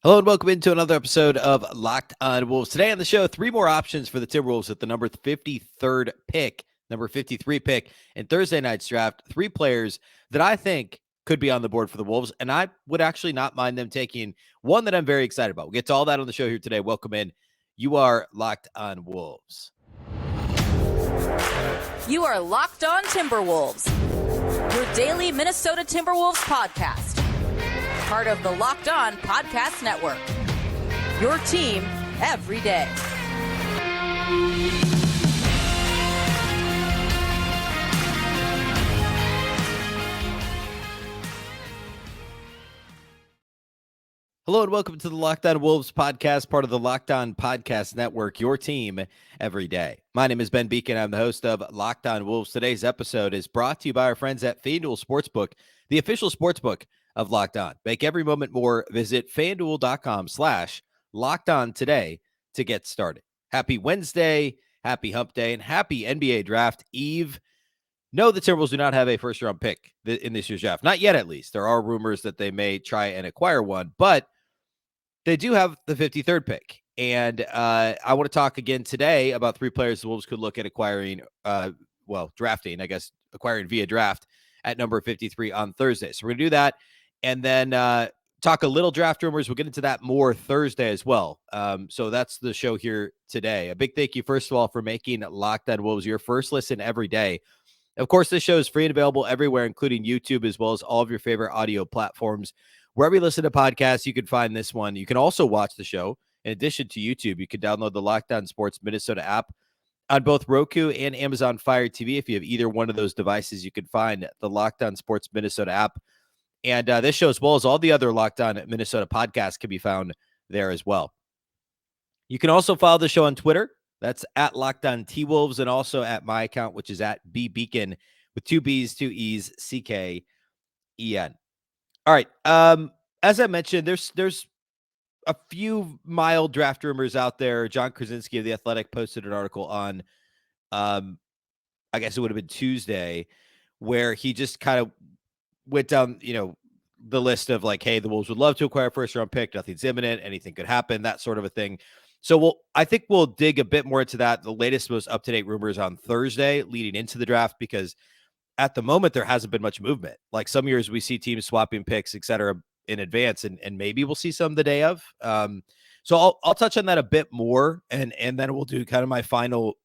Hello and welcome into another episode of Locked on Wolves. Today on the show, three more options for the Timberwolves at the number 53rd pick, number 53 pick in Thursday night's draft. Three players that I think could be on the board for the Wolves, and I would actually not mind them taking one that I'm very excited about. We'll get to all that on the show here today. Welcome in. You are Locked on Wolves. You are Locked on Timberwolves, your daily Minnesota Timberwolves podcast. Part of the Locked On Podcast Network. Your team every day. Hello and welcome to the Locked On Wolves podcast, part of the Locked On Podcast Network, your team every day. My name is Ben Beecken. I'm the host of Locked On Wolves. Today's episode is brought to you by our friends at FanDuel Sportsbook, the official sportsbook of Locked On. Make every moment more. Visit FanDuel.com/LockedOn today to get started. Happy Wednesday, happy hump day, and happy NBA draft eve. No, the Timberwolves do not have a first-round pick in this year's draft. Not yet, at least. There are rumors that they may try and acquire one, but they do have the 53rd pick. And I want to talk again today about three players the Wolves could look at acquiring, drafting, I guess, acquiring via draft at number 53 on Thursday. So we're going to do that. And then talk a little draft rumors. We'll get into that more Thursday as well. So that's the show here today. A big thank you, first of all, for making Locked On Wolves your first listen every day. Of course, this show is free and available everywhere, including YouTube, as well as all of your favorite audio platforms. Wherever you listen to podcasts, you can find this one. You can also watch the show. In addition to YouTube, you can download the Locked On Sports Minnesota app on both Roku and Amazon Fire TV. If you have either one of those devices, you can find the Locked On Sports Minnesota app. And this show, as well as all the other Locked On Minnesota podcasts, can be found there as well. You can also follow the show on Twitter. That's at Locked On T-Wolves, and also at my account, which is at Beecken with two B's, two E's, C-K-E-N. All right. As I mentioned, there's a few mild draft rumors out there. John Krasinski of The Athletic posted an article on, I guess it would have been Tuesday, where he just kind of went down, the list of like, hey, the Wolves would love to acquire a first-round pick. Nothing's imminent. Anything could happen, that sort of a thing. So I think we'll dig a bit more into that. The latest, most up-to-date rumors on Thursday leading into the draft, because at the moment there hasn't been much movement. Like some years we see teams swapping picks, et cetera, in advance, and maybe we'll see some the day of. So I'll touch on that a bit more, and then we'll do kind of my final.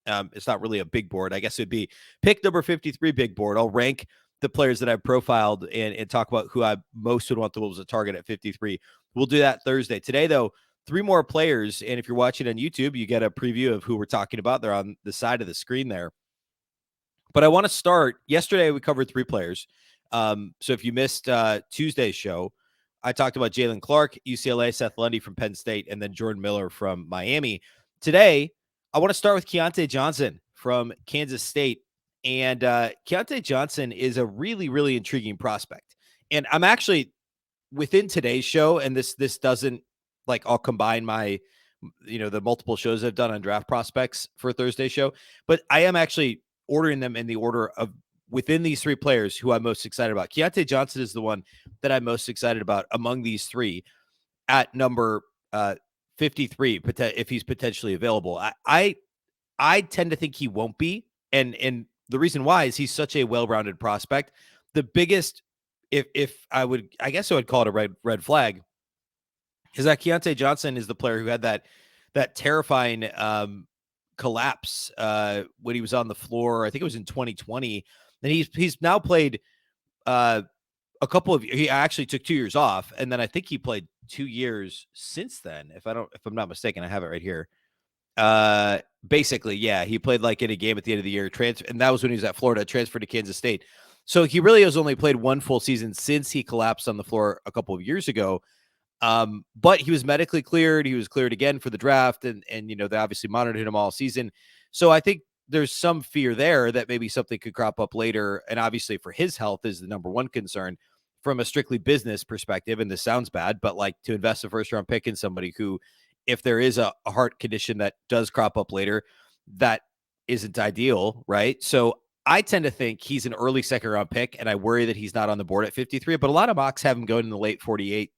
It's not really a big board. I guess it'd be pick number 53 big board. I'll rank the players that I've profiled and talk about who I most would want the Wolves to target at 53. We'll do that Thursday. Today, though, three more players. And if you're watching on YouTube, you get a preview of who we're talking about. They're on the side of the screen there. But I want to start. Yesterday, we covered three players. So if you missed Tuesday's show, I talked about Jalen Clark, UCLA, Seth Lundy from Penn State, and then Jordan Miller from Miami. Today, I want to start with Keyontae Johnson from Kansas State. And Keyontae Johnson is a really, really intriguing prospect. And I'm actually, within today's show, and this doesn't, like, I'll combine my, the multiple shows I've done on draft prospects for Thursday's show, but I am actually ordering them in the order of within these three players who I'm most excited about. Keyontae Johnson is the one that I'm most excited about among these three at number 53, if he's potentially available. I tend to think he won't be. And the reason why is he's such a well-rounded prospect. The biggest, I guess I would call it a red flag, is that Keyontae Johnson is the player who had that terrifying collapse when he was on the floor. I think it was in 2020. And he's now played a couple of. He actually took 2 years off, and then I think he played 2 years since then. If I'm not mistaken, I have it right here. Basically, yeah, he played like in a game at the end of the year, and that was when he was at Florida, transferred to Kansas State. So he really has only played one full season since he collapsed on the floor a couple of years ago. But he was medically cleared. He was cleared again for the draft, and they obviously monitored him all season. So I think there's some fear there that maybe something could crop up later. And obviously for his health is the number one concern from a strictly business perspective. And this sounds bad, but like to invest a first round pick in somebody who, if there is a heart condition that does crop up later, that isn't ideal, right? So I tend to think he's an early second round pick, and I worry that he's not on the board at 53, but a lot of mocks have him going in the late 48,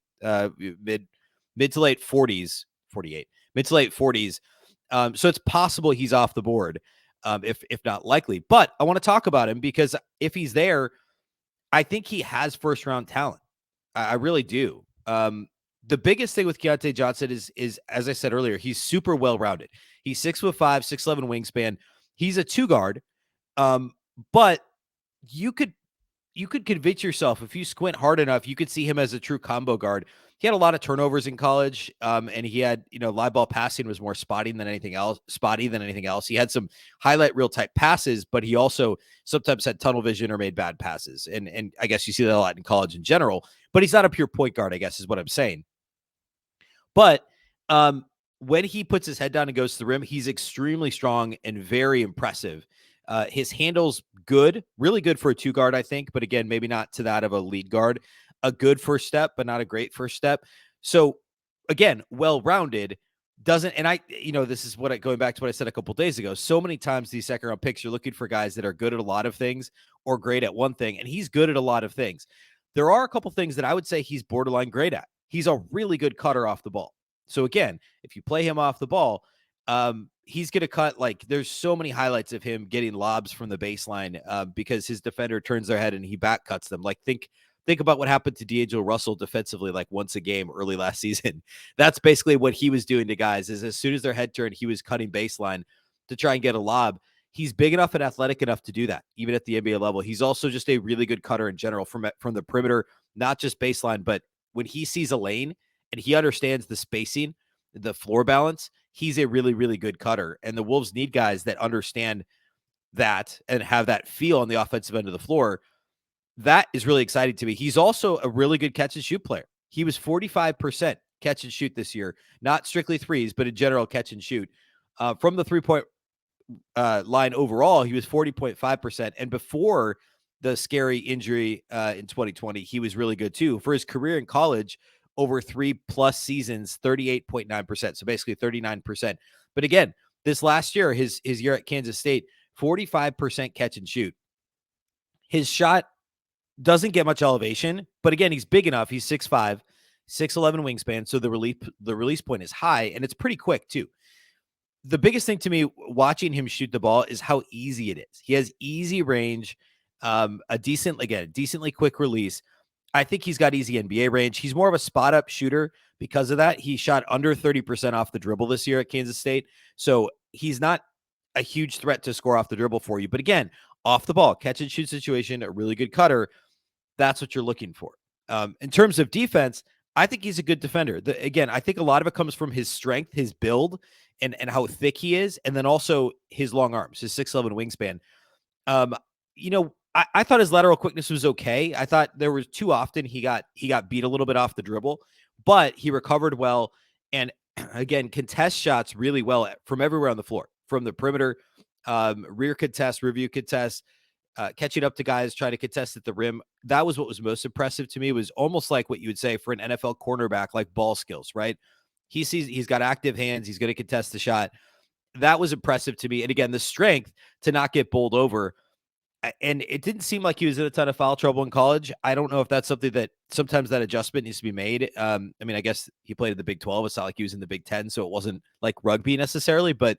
mid to late 40s, 48, mid to late 40s. So it's possible he's off the board, if not likely. But I want to talk about him because if he's there, I think he has first round talent. I really do. The biggest thing with Keyontae Johnson is, as I said earlier, he's super well rounded. He's 6'5", 6'11" wingspan. He's a two guard. But you could convince yourself, if you squint hard enough, you could see him as a true combo guard. He had a lot of turnovers in college, and he had, live ball passing was more spotty than anything else. He had some highlight reel type passes, but he also sometimes had tunnel vision or made bad passes. And I guess you see that a lot in college in general, but he's not a pure point guard, I guess is what I'm saying. But when he puts his head down and goes to the rim, he's extremely strong and very impressive. His handle's good, really good for a two guard, I think. But again, maybe not to that of a lead guard. A good first step, but not a great first step. So again, well-rounded. Doesn't, and this is going back to what I said a couple days ago. So many times these second round picks, you're looking for guys that are good at a lot of things or great at one thing. And he's good at a lot of things. There are a couple things that I would say he's borderline great at. He's a really good cutter off the ball. So again, if you play him off the ball, he's going to cut. Like, there's so many highlights of him getting lobs from the baseline because his defender turns their head and he back cuts them. Like, think about what happened to D'Angelo Russell defensively, like once a game early last season. That's basically what he was doing to guys, is as soon as their head turned, he was cutting baseline to try and get a lob. He's big enough and athletic enough to do that, even at the NBA level. He's also just a really good cutter in general from the perimeter, not just baseline, but when he sees a lane and he understands the spacing, the floor balance, he's a really, really good cutter. And the Wolves need guys that understand that and have that feel on the offensive end of the floor. That is really exciting to me. He's also a really good catch and shoot player. He was 45% catch and shoot this year, not strictly threes, but in general catch and shoot. From the 3-point line overall, he was 40.5%. And before the scary injury in 2020, he was really good too. For his career in college, over 3+ seasons, 38.9%. So basically 39%. But again, this last year, his year at Kansas State, 45% catch and shoot. His shot doesn't get much elevation, but again, he's big enough. He's 6'5", 6'11" wingspan. So the release point is high, and it's pretty quick too. The biggest thing to me watching him shoot the ball is how easy it is. He has easy range, a decently quick release. I think he's got easy NBA range. He's more of a spot up shooter because of that. He shot under 30% off the dribble this year at Kansas State. So he's not a huge threat to score off the dribble for you. But again, off the ball, catch and shoot situation, a really good cutter. That's what you're looking for. In terms of defense, I think he's a good defender. Again, I think a lot of it comes from his strength, his build, and how thick he is, and then also his long arms, his 6'11" wingspan. I thought his lateral quickness was okay. I thought there was too often he got beat a little bit off the dribble, but he recovered well. And again, contest shots really well from everywhere on the floor, from the perimeter, rear contest, review contest, catching up to guys, trying to contest at the rim. That was what was most impressive to me. It was almost like what you would say for an NFL cornerback, like ball skills, right? He's got active hands. He's going to contest the shot. That was impressive to me. And again, the strength to not get bowled over. And it didn't seem like he was in a ton of foul trouble in college. I don't know if that's something that sometimes that adjustment needs to be made. I guess he played in the Big 12. It's not like he was in the Big 10, so it wasn't like rugby necessarily, but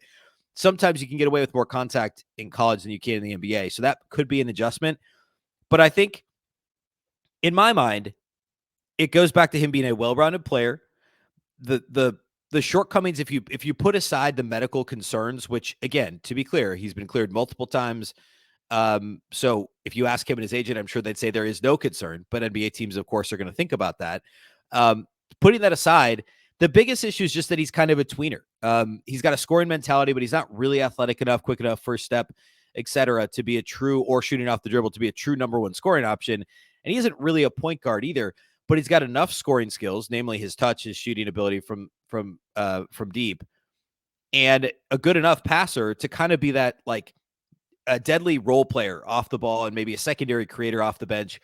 sometimes you can get away with more contact in college than you can in the NBA. So that could be an adjustment. But I think in my mind, it goes back to him being a well-rounded player. The shortcomings, if you put aside the medical concerns, which again, to be clear, he's been cleared multiple times. So if you ask him and his agent, I'm sure they'd say there is no concern, but NBA teams, of course, are going to think about that. Putting that aside, the biggest issue is just that he's kind of a tweener. He's got a scoring mentality, but he's not really athletic enough, quick enough, first step, etc., to be a true, or shooting off the dribble, to be a true number one scoring option. And he isn't really a point guard either, but he's got enough scoring skills, namely his touch, his shooting ability from deep, and a good enough passer to kind of be that like a deadly role player off the ball and maybe a secondary creator off the bench.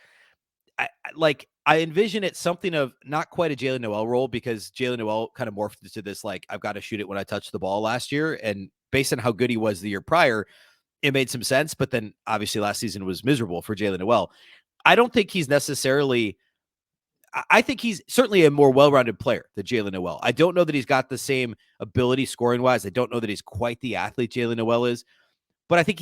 I envision it something of not quite a Jalen Noel role, because Jalen Noel kind of morphed into this, like, I've got to shoot it when I touch the ball last year. And based on how good he was the year prior, it made some sense. But then obviously last season was miserable for Jalen Noel. I don't think he's necessarily, I think he's certainly a more well-rounded player than Jalen Noel. I don't know that he's got the same ability scoring-wise. I don't know that he's quite the athlete Jalen Noel is, but I think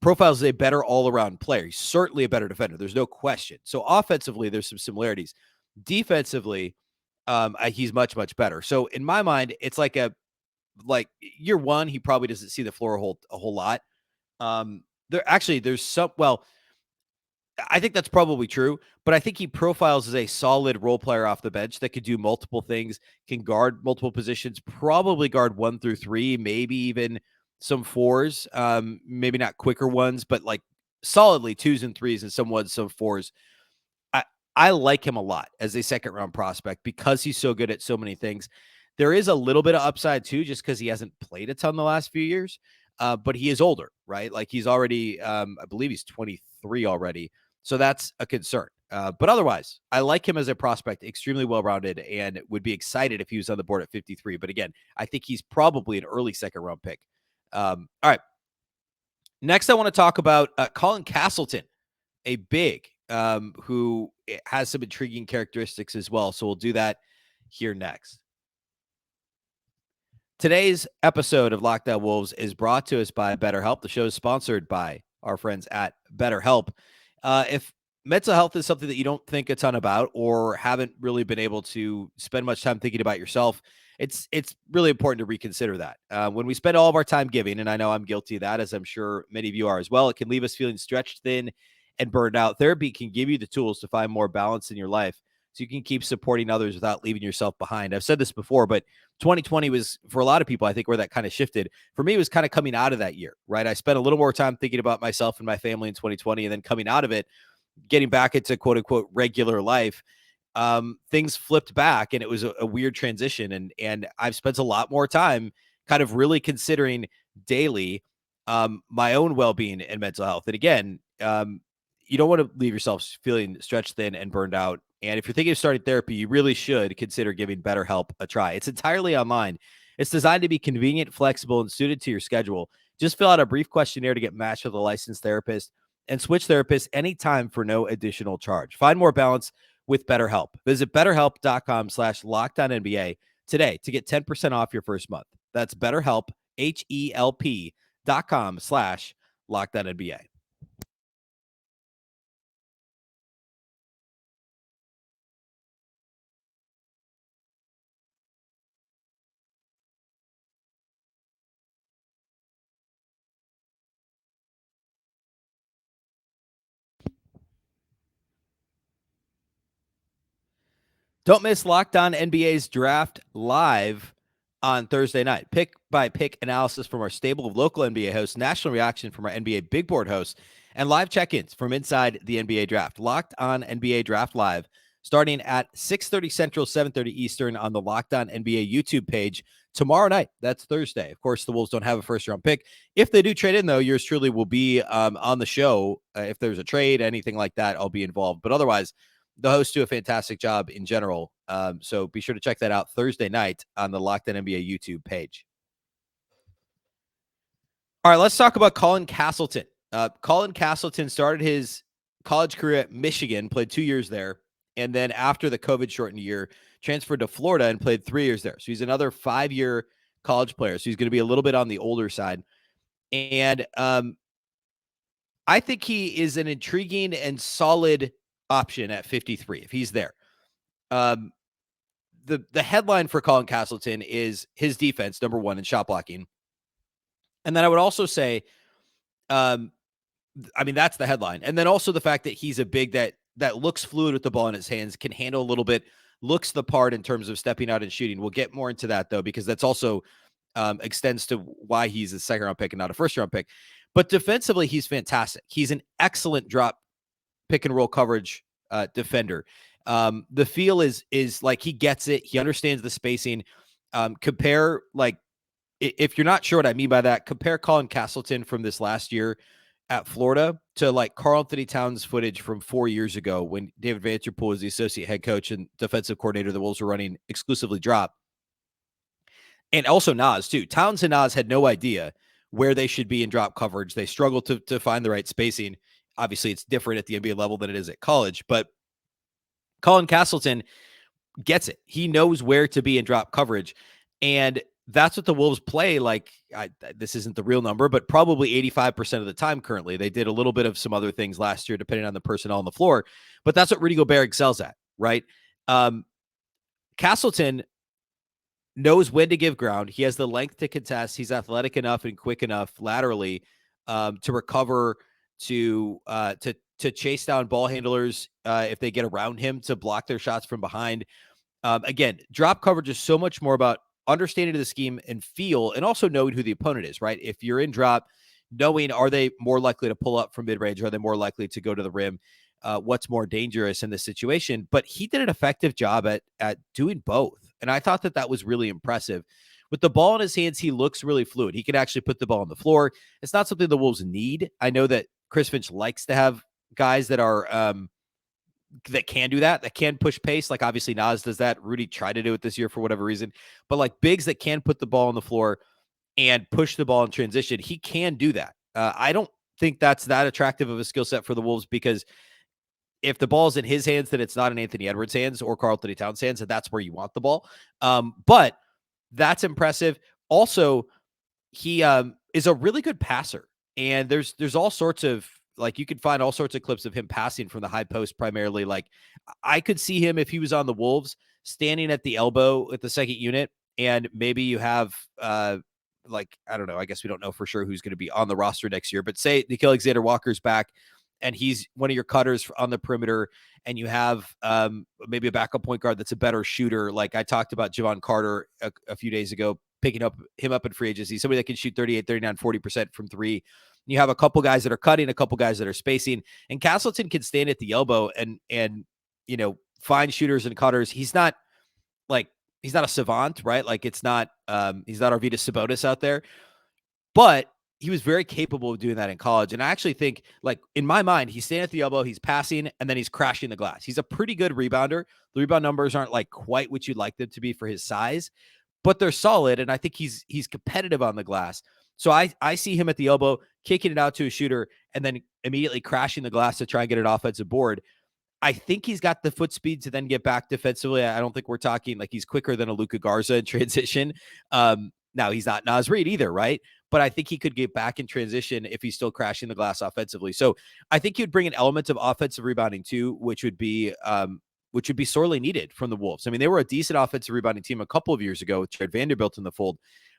profiles a better all-around player. He's certainly a better defender. There's no question. So offensively, there's some similarities. Defensively, he's much, much better. So in my mind, it's like year one, he probably doesn't see the floor a whole lot. There's some, well, I think that's probably true, but I think he profiles as a solid role player off the bench that could do multiple things, can guard multiple positions, probably guard 1 through 3, maybe even some 4s, maybe not quicker ones, but like solidly 2s and 3s and some 1s, some 4s. I like him a lot as a second round prospect because he's so good at so many things. There is a little bit of upside too, just because he hasn't played a ton the last few years, but he is older, right? Like he's already, I believe he's 23 already. So that's a concern. But otherwise, I like him as a prospect, extremely well-rounded, and would be excited if he was on the board at 53. But again, I think he's probably an early second-round pick. All right. Next, I want to talk about Colin Castleton, a big who has some intriguing characteristics as well. So we'll do that here next. Today's episode of Locked On Wolves is brought to us by BetterHelp. The show is sponsored by our friends at BetterHelp. If mental health is something that you don't think a ton about or haven't really been able to spend much time thinking about yourself, it's really important to reconsider that. When we spend all of our time giving, and I know I'm guilty of that, as I'm sure many of you are as well, it can leave us feeling stretched thin and burned out. Therapy can give you the tools to find more balance in your life so you can keep supporting others without leaving yourself behind. I've said this before, but 2020 was, for a lot of people, I think, where that kind of shifted. For me, it was kind of coming out of that year, right? I spent a little more time thinking about myself and my family in 2020, and then coming out of it, getting back into quote unquote regular life, things flipped back, and it was a weird transition. And I've spent a lot more time kind of really considering daily my own well-being and mental health. And again, you don't want to leave yourself feeling stretched thin and burned out. And if you're thinking of starting therapy, you really should consider giving BetterHelp a try. It's entirely online. It's designed to be convenient, flexible, and suited to your schedule. Just fill out a brief questionnaire to get matched with a licensed therapist and switch therapists anytime for no additional charge. Find more balance with BetterHelp. Visit BetterHelp.com/LockedOnNBA today to get 10% off your first month. That's BetterHelp, HELP.com/LockedOnNBA. Don't miss Locked On NBA's Draft Live on Thursday night. Pick-by-pick analysis from our stable of local NBA hosts, national reaction from our NBA Big Board hosts, and live check-ins from inside the NBA Draft. Locked On NBA Draft Live, starting at 6:30 Central, 7:30 Eastern on the Locked On NBA YouTube page tomorrow night. That's Thursday. Of course, the Wolves don't have a first-round pick. If they do trade in, though, yours truly will be on the show. If there's a trade, anything like that, I'll be involved. But otherwise, the hosts do a fantastic job in general. So be sure to check that out Thursday night on the Locked On NBA YouTube page. All right, let's talk about Colin Castleton. Colin Castleton started his college career at Michigan, played 2 years there, and then after the COVID-shortened year, transferred to Florida and played 3 years there. So he's another 5-year college player. So he's going to be a little bit on the older side. And I think he is an intriguing and solid option at 53 if he's there. The headline for Colin Castleton is his defense, number one, in shot blocking. And then I would also say, that's the headline. And then also the fact that he's a big that looks fluid with the ball in his hands, can handle a little bit, looks the part in terms of stepping out and shooting. We'll get more into that, though, because that's also extends to why he's a second-round pick and not a first-round pick. But defensively, he's fantastic. He's an excellent drop pick-and-roll coverage defender. The feel is like he gets it. He understands the spacing. Compare, like, if you're not sure what I mean by that, compare Colin Castleton from this last year at Florida to like Karl-Anthony Towns footage from 4 years ago when David Vanterpool was the associate head coach and defensive coordinator. The Wolves were running exclusively drop. And also Nas too. Towns and Nas had no idea where they should be in drop coverage. They struggled to find the right spacing. Obviously it's different at the NBA level than it is at college, but Colin Castleton gets it. He knows where to be in drop coverage. And that's what the Wolves play like. This isn't the real number, but probably 85% of the time currently. They did a little bit of some other things last year, depending on the personnel on the floor. But that's what Rudy Gobert excels at, right? Castleton knows when to give ground. He has the length to contest. He's athletic enough and quick enough laterally to recover, to chase down ball handlers if they get around him, to block their shots from behind. Again, drop coverage is so much more about understanding the scheme and feel, and also knowing who the opponent is, right? If you're in drop, knowing, are they more likely to pull up from mid-range? Are they more likely to go to the rim? What's more dangerous in this situation? But he did an effective job at doing both. And I thought that was really impressive. With the ball in his hands, he looks really fluid. He can actually put the ball on the floor. It's not something the Wolves need. I know that Chris Finch likes to have guys that are that can do that can push pace. Like obviously Nas does that. Rudy tried to do it this year for whatever reason. But like bigs that can put the ball on the floor and push the ball in transition, he can do that. I don't think that's that attractive of a skill set for the Wolves, because if the ball's in his hands, then it's not in Anthony Edwards' hands or Karl-Anthony Towns' hands, and that's where you want the ball. But that's impressive. Also, he is a really good passer, and there's all sorts of, like, you could find all sorts of clips of him passing from the high post primarily. Like, I could see him, if he was on the Wolves, standing at the elbow at the second unit, and maybe you have like, I don't know, I guess we don't know for sure who's going to be on the roster next year, but say Nickeil Alexander-Walker's back and he's one of your cutters on the perimeter, and you have maybe a backup point guard that's a better shooter. Like I talked about Javon Carter a few days ago, picking him up in free agency, somebody that can shoot 38, 39, 40% from three. You have a couple guys that are cutting, a couple guys that are spacing, and Castleton can stand at the elbow and find shooters and cutters. He's not a savant, right? Like he's not Arvydas Sabonis out there, but he was very capable of doing that in college. And I actually think, like, in my mind, he's standing at the elbow, he's passing, and then he's crashing the glass. He's a pretty good rebounder. The rebound numbers aren't like quite what you'd like them to be for his size, but they're solid. And I think he's competitive on the glass. So I see him at the elbow, kicking it out to a shooter, and then immediately crashing the glass to try and get an offensive board. I think he's got the foot speed to then get back defensively. I don't think we're talking like he's quicker than a Luka Garza in transition. Now he's not Naz Reid either, right? But I think he could get back in transition if he's still crashing the glass offensively. So I think he'd bring an element of offensive rebounding too, which would be sorely needed from the Wolves. I mean, they were a decent offensive rebounding team a couple of years ago with Jared Vanderbilt in the fold,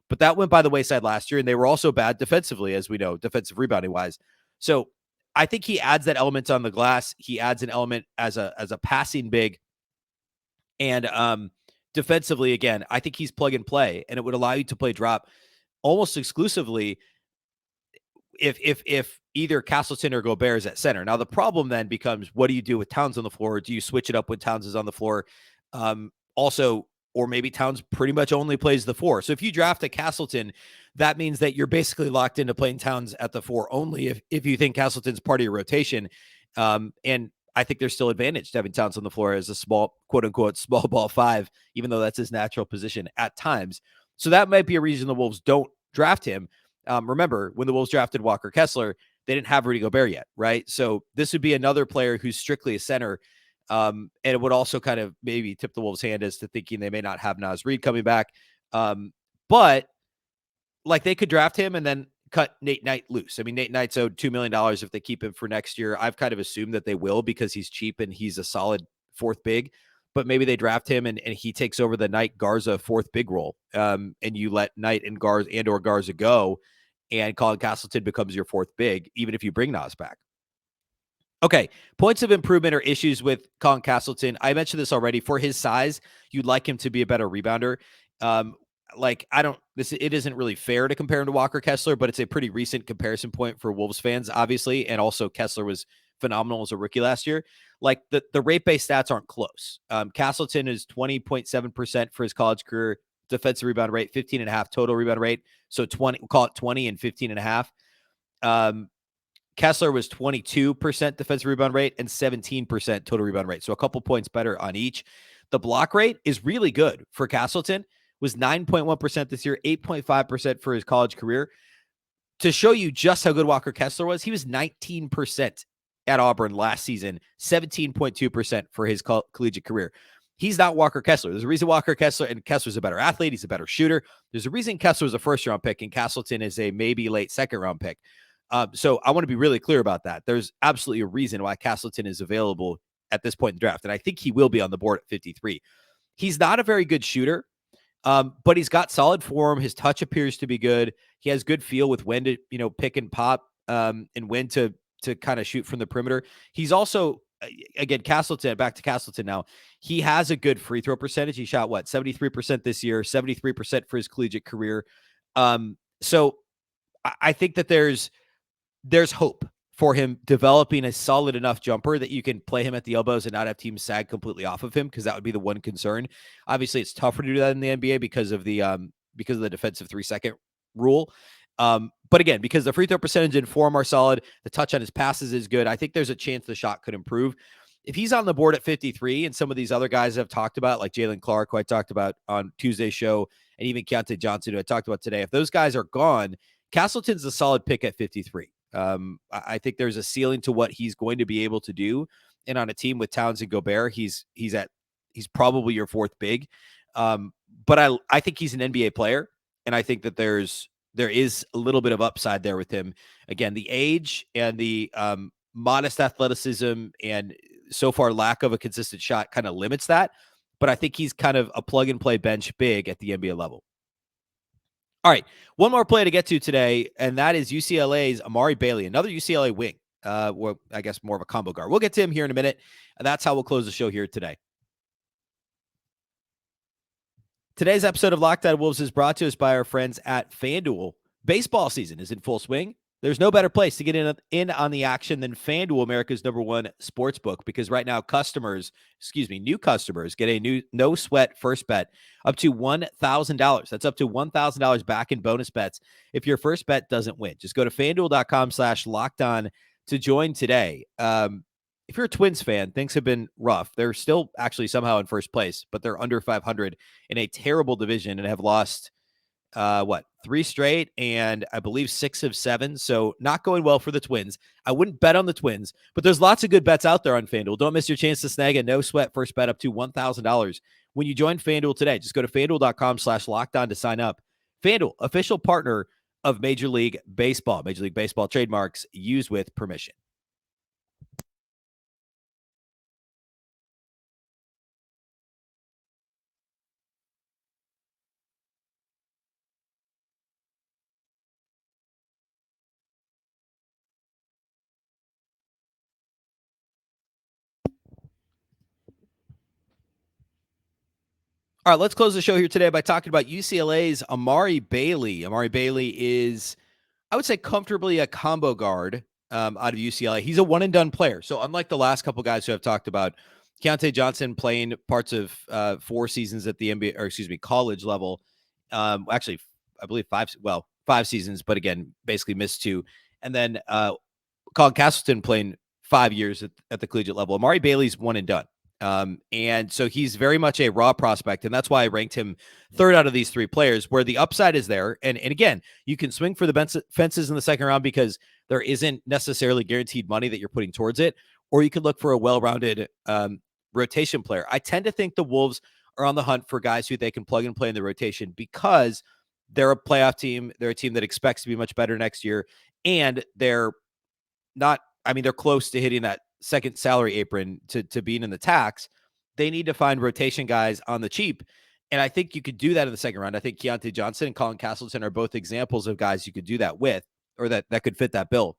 but that went by the wayside last year, and they were also bad defensively, as we know, defensive rebounding wise. So I think he adds that element on the glass. He adds an element as a passing big, and defensively, again, I think he's plug and play, and it would allow you to play drop almost exclusively if either Castleton or Gobert is at center. Now, the problem then becomes, what do you do with Towns on the floor? Do you switch it up when Towns is on the floor? Also, or maybe Towns pretty much only plays the four. So if you draft a Castleton, that means that you're basically locked into playing Towns at the four only if you think Castleton's part of your rotation. And I think there's still advantage to having Towns on the floor as a small, quote unquote, small ball five, even though that's his natural position at times. So that might be a reason the Wolves don't draft him. Remember, when the Wolves drafted Walker Kessler, they didn't have Rudy Gobert yet, right? So this would be another player who's strictly a center. And it would also kind of maybe tip the Wolves' hand as to thinking they may not have Naz Reid coming back. But like they could draft him and then cut Nate Knight loose. I mean, Nate Knight's owed $2 million if they keep him for next year. I've kind of assumed that they will because he's cheap and he's a solid fourth big. But maybe they draft him and he takes over the Knight Garza fourth big role. And you let Knight and Garza go, and Colin Castleton becomes your fourth big, even if you bring Nas back. Okay, points of improvement or issues with Colin Castleton. I mentioned this already. For his size, you'd like him to be a better rebounder. It isn't really fair to compare him to Walker Kessler, but it's a pretty recent comparison point for Wolves fans, obviously. And also Kessler was phenomenal as a rookie last year. Like the rate-based stats aren't close. Castleton is 20.7% for his college career, defensive rebound rate, 15.5 total rebound rate. So 20, we'll call it 20 and 15.5. Kessler was 22% defensive rebound rate and 17% total rebound rate. So a couple points better on each. The block rate is really good for Castleton. Was 9.1% this year, 8.5% for his college career. To show you just how good Walker Kessler was, he was 19% at Auburn last season, 17.2% for his collegiate career. He's not Walker Kessler. There's a reason Kessler's a better athlete. He's a better shooter. There's a reason Kessler's a first-round pick and Castleton is a maybe late second-round pick. So I want to be really clear about that. There's absolutely a reason why Castleton is available at this point in the draft, and I think he will be on the board at 53. He's not a very good shooter, but he's got solid form. His touch appears to be good. He has good feel with when to, pick and pop, and when to kind of shoot from the perimeter. He's also, again, back to Castleton now. He has a good free throw percentage. He shot 73% this year, 73% for his collegiate career. So I think that there's hope for him developing a solid enough jumper that you can play him at the elbows and not have teams sag completely off of him, because that would be the one concern. Obviously, it's tougher to do that in the NBA because of the defensive 3-second rule. But again, because the free throw percentage and form are solid, the touch on his passes is good, I think there's a chance the shot could improve. If he's on the board at 53, and some of these other guys I've talked about, like Jalen Clark, who I talked about on Tuesday's show, and even Keyontae Johnson, who I talked about today, if those guys are gone, Castleton's a solid pick at 53. I think there's a ceiling to what he's going to be able to do. And on a team with Towns and Gobert, he's probably your fourth big. But I think he's an NBA player. And I think that there is a little bit of upside there with him. Again, the age and the modest athleticism and so far lack of a consistent shot kind of limits that. But I think he's kind of a plug and play bench big at the NBA level. All right, one more play to get to today, and that is UCLA's Amari Bailey, another UCLA wing, or I guess more of a combo guard. We'll get to him here in a minute. That's how we'll close the show here today. Today's episode of Locked On Wolves is brought to us by our friends at FanDuel. Baseball season is in full swing. There's no better place to get in on the action than FanDuel, America's #1 sports book, because right now new customers get a no sweat first bet up to $1,000. That's up to $1,000 back in bonus bets if your first bet doesn't win. Just go to FanDuel.com/lockedon to join today. If you're a Twins fan, things have been rough. They're still actually somehow in first place, but they're under 500 in a terrible division and have lost 3 straight, and I believe 6 of 7. So not going well for the Twins. I wouldn't bet on the Twins, but there's lots of good bets out there on FanDuel. Don't miss your chance to snag a no sweat first bet up to $1,000 when you join FanDuel today. Just go to FanDuel.com/lockedon to sign up. FanDuel, official partner of Major League Baseball. Major League Baseball trademarks used with permission. All right, let's close the show here today by talking about UCLA's Amari Bailey. Amari Bailey is, I would say, comfortably a combo guard out of UCLA. He's a one-and-done player. So unlike the last couple guys who have talked about, Keyontae Johnson playing parts of 4 seasons at the college level. Actually, I believe 5 seasons, but again, basically missed 2. And then Colin Castleton playing 5 years at the collegiate level. Amari Bailey's one and done. And so he's very much a raw prospect, and that's why I ranked him 3rd out of these 3 players, where the upside is there. And again, you can swing for the fences in the second round because there isn't necessarily guaranteed money that you're putting towards it, or you could look for a well-rounded rotation player. I tend to think the Wolves are on the hunt for guys who they can plug and play in the rotation because they're a playoff team. They're a team that expects to be much better next year, and they're close to hitting that second salary apron to being in the tax. They need to find rotation guys on the cheap. And I think you could do that in the second round. I think Keyontae Johnson and Colin Castleton are both examples of guys you could do that with, or that could fit that bill.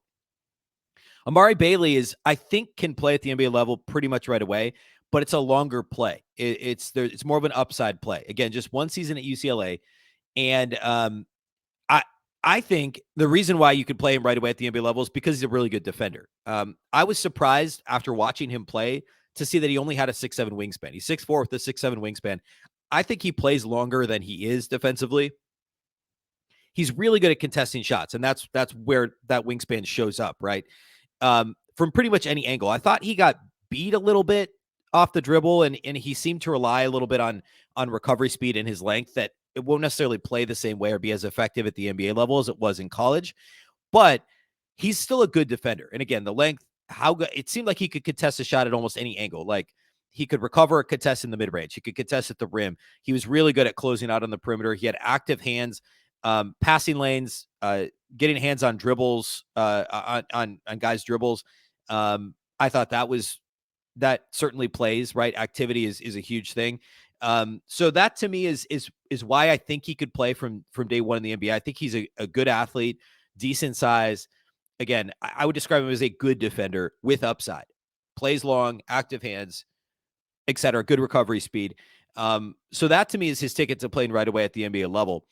Amari Bailey I think can play at the NBA level pretty much right away, but it's a longer play. It's more of an upside play. Again, just 1 season at UCLA. And I think the reason why you could play him right away at the NBA level is because he's a really good defender. I was surprised after watching him play to see that he only had a 6'7" wingspan. He's 6'4" with a 6'7" wingspan. I think he plays longer than he is defensively. He's really good at contesting shots, and that's where that wingspan shows up, right? From pretty much any angle. I thought he got beat a little bit off the dribble, and he seemed to rely a little bit on recovery speed and his length, that it won't necessarily play the same way or be as effective at the NBA level as it was in college, but he's still a good defender. And again, the length how good it seemed like he could contest a shot at almost any angle. Like he could recover a contest in the mid range. He could contest at the rim. He was really good at closing out on the perimeter. He had active hands, passing lanes, getting hands on dribbles, on guys' dribbles. I thought that certainly plays, right. Activity is a huge thing. So that to me is why I think he could play from day one in the NBA. I think he's a good athlete, decent size. Again, I would describe him as a good defender with upside. Plays long, active hands, etc. Good recovery speed. So that to me is his ticket to playing right away at the NBA level.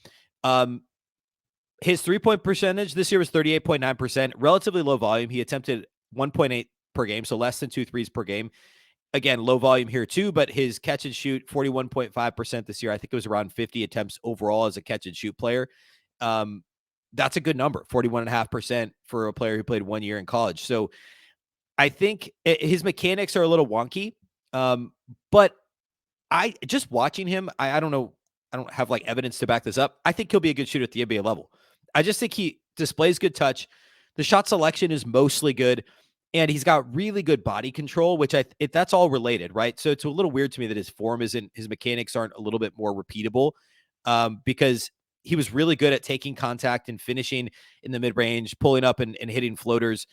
His 3-point percentage this year was 38.9%, relatively low volume. He attempted 1.8 per game, so less than 2 threes per game. Again, low volume here too, but his catch and shoot 41.5% this year. I think it was around 50 attempts overall as a catch and shoot player. That's a good number, 41.5% for a player who played 1 year in college. So I think his mechanics are a little wonky. But I just watching him, I don't know. I don't have like evidence to back this up. I think he'll be a good shooter at the NBA level. I just think he displays good touch. The shot selection is mostly good, and he's got really good body control, which that's all related, right? So it's a little weird to me that his form isn't, his mechanics aren't a little bit more repeatable, because he was really good at taking contact and finishing in the mid range, pulling up and hitting floaters.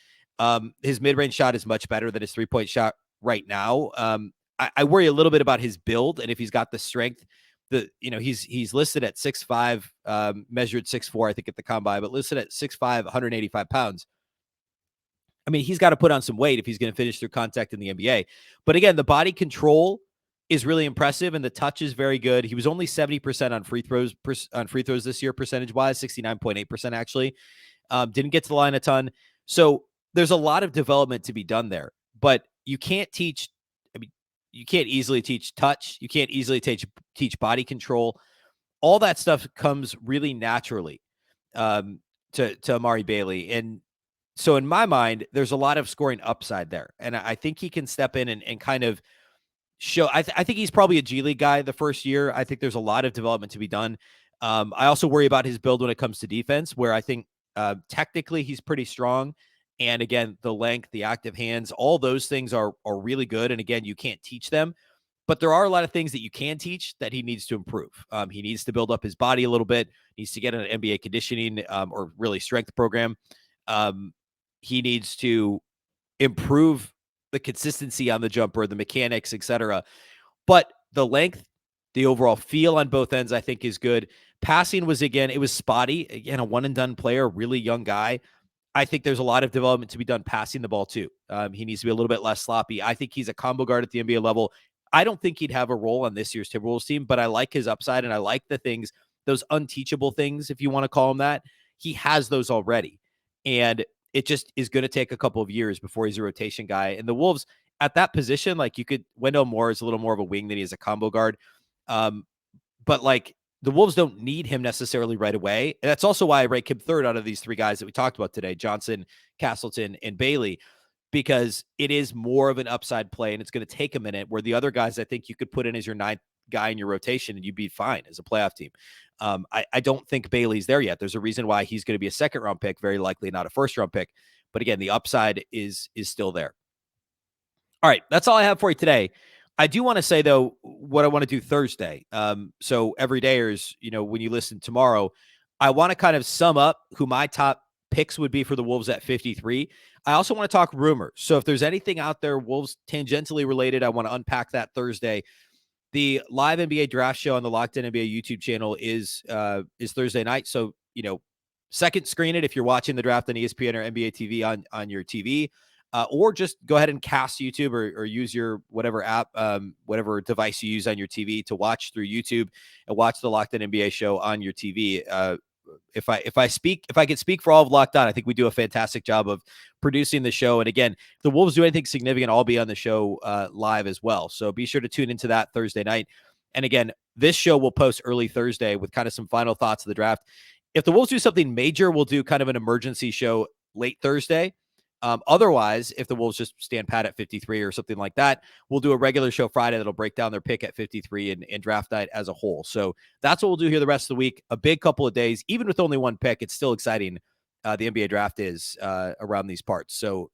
His mid range shot is much better than his 3-point shot right now. I worry a little bit about his build and if he's got the strength. He's listed at 6'5", measured 6'4", I think at the combine, but listed at 6'5", 185 pounds. I mean, he's got to put on some weight if he's going to finish through contact in the NBA. But again, the body control is really impressive and the touch is very good. He was only 70% on free throws this year, percentage-wise, 69.8% actually. Didn't get to the line a ton. So there's a lot of development to be done there. But you can't teach. You can't easily teach touch. You can't easily teach body control. All that stuff comes really naturally to Amari Bailey. And so in my mind, there's a lot of scoring upside there. And I think he can step in and kind of show. I think he's probably a G League guy the first year. I think there's a lot of development to be done. I also worry about his build when it comes to defense, where I think technically he's pretty strong. And again, the length, the active hands, all those things are really good. And again, you can't teach them, but there are a lot of things that you can teach that he needs to improve. He needs to build up his body a little bit, needs to get an NBA conditioning or really strength program. He needs to improve the consistency on the jumper, the mechanics, etc. But the length, the overall feel on both ends, I think is good. Passing was, again, it was spotty. Again, a one and done player, really young guy. I think there's a lot of development to be done passing the ball too. He needs to be a little bit less sloppy. I think he's a combo guard at the NBA level. I don't think he'd have a role on this year's Timberwolves team, but I like his upside and I like the things, those unteachable things, if you want to call them that. He has those already. And it just is going to take a couple of years before he's a rotation guy. And the Wolves at that position, like Wendell Moore is a little more of a wing than he is a combo guard. But like, the Wolves don't need him necessarily right away. And that's also why I rank him third out of these three guys that we talked about today, Johnson, Castleton, and Bailey, because it is more of an upside play and it's going to take a minute, where the other guys I think you could put in as your ninth guy in your rotation and you'd be fine as a playoff team. I don't think Bailey's there yet. There's a reason why he's going to be a second-round pick, very likely not a first-round pick. But again, the upside is still there. All right, that's all I have for you today. I do want to say, though, what I want to do Thursday. So everydayers, when you listen tomorrow, I want to kind of sum up who my top picks would be for the Wolves at 53. I also want to talk rumors. So if there's anything out there Wolves tangentially related, I want to unpack that Thursday. The live NBA draft show on the Locked In NBA YouTube channel is Thursday night. So, second screen it if you're watching the draft on ESPN or NBA TV on your TV. Or just go ahead and cast YouTube or use your whatever app, whatever device you use on your TV to watch through YouTube and watch the Locked In NBA show on your TV. If I could speak for all of Locked On, I think we do a fantastic job of producing the show. And again, if the Wolves do anything significant, I'll be on the show live as well. So be sure to tune into that Thursday night. And again, this show will post early Thursday with kind of some final thoughts of the draft. If the Wolves do something major, we'll do kind of an emergency show late Thursday. Otherwise, if the Wolves just stand pat at 53 or something like that, we'll do a regular show Friday that'll break down their pick at 53 and draft night as a whole. So that's what we'll do here the rest of the week. A big couple of days, even with only one pick, it's still exciting. The NBA draft is around these parts. So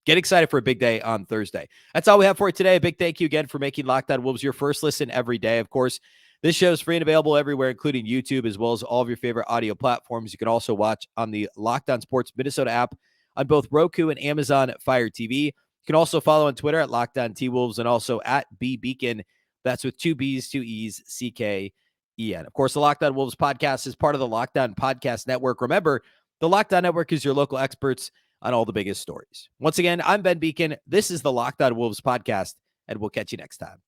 Get excited for a big day on Thursday. That's all we have for you today. A big thank you again for making Locked On Wolves your first listen every day. Of course, this show is free and available everywhere, including YouTube, as well as all of your favorite audio platforms. You can also watch on the Locked On Sports Minnesota app on both Roku and Amazon Fire TV. You can also follow on Twitter at Locked On T-Wolves and also at Beecken. That's with 2 B's, 2 E's, C-K-E-N. Of course, the Locked On Wolves podcast is part of the Locked On Podcast Network. Remember, the Locked On Network is your local experts on all the biggest stories. Once again, I'm Ben Beecken. This is the Locked On Wolves podcast, and we'll catch you next time.